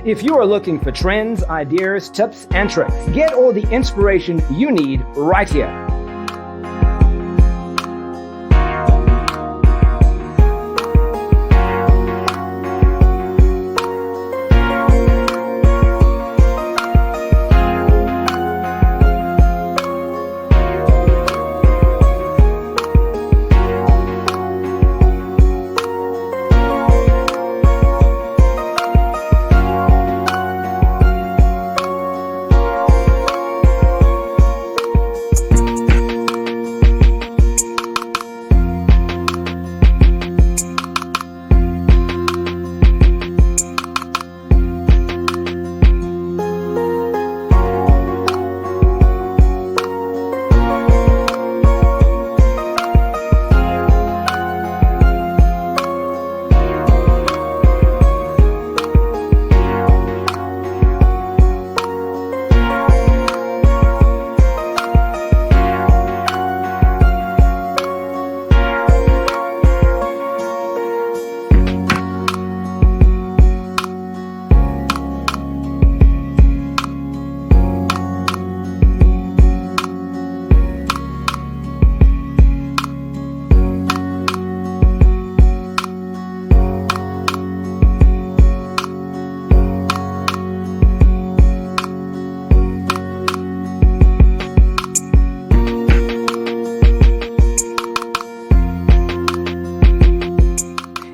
If you are looking for trends, ideas, tips, and tricks, get all the inspiration you need right here.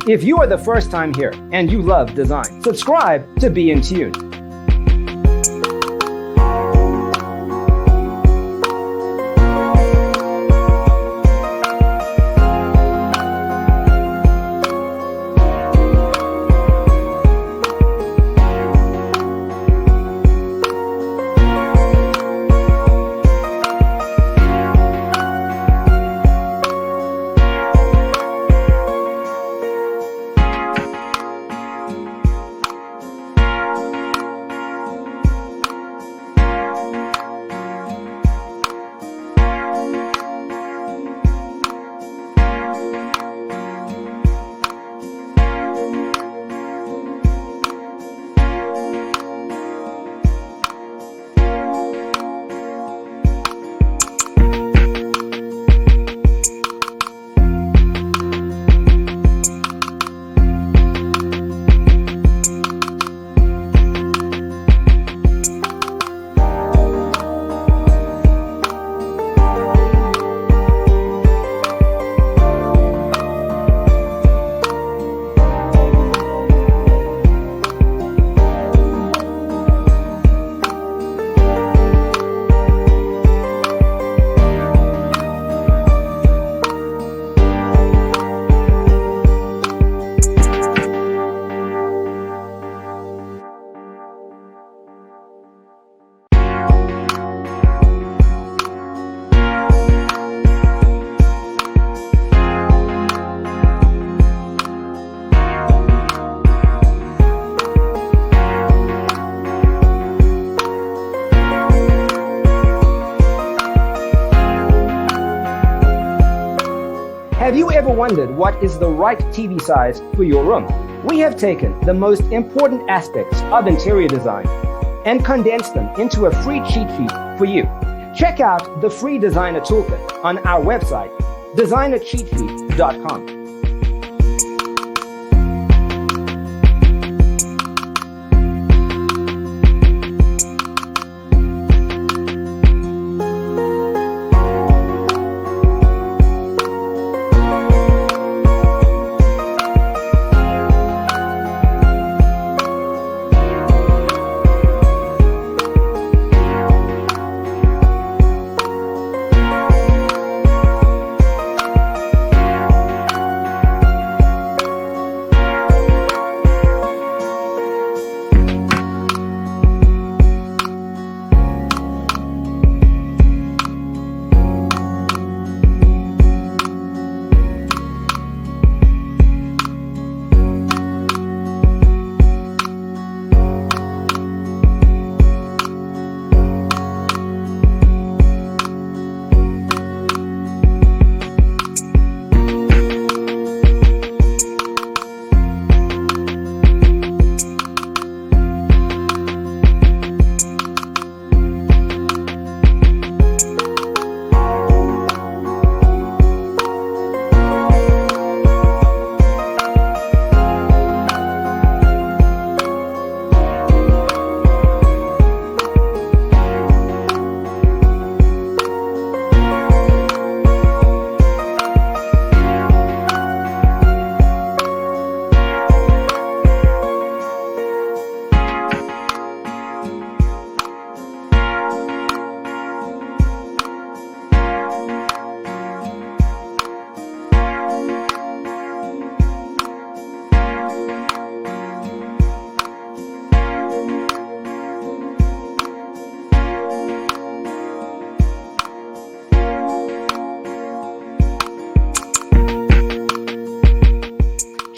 If you are the first time here and you love design, subscribe to Be in Tune. Have you ever wondered what is the right TV size for your room? We have taken the most important aspects of interior design and condensed them into a free cheat sheet for you. Check out the free designer toolkit on our website, designercheatsheet.com.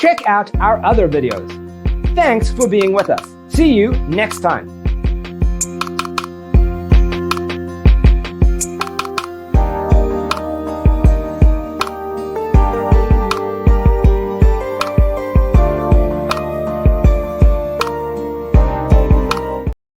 check out our other videos. Thanks for being with us. See you next time.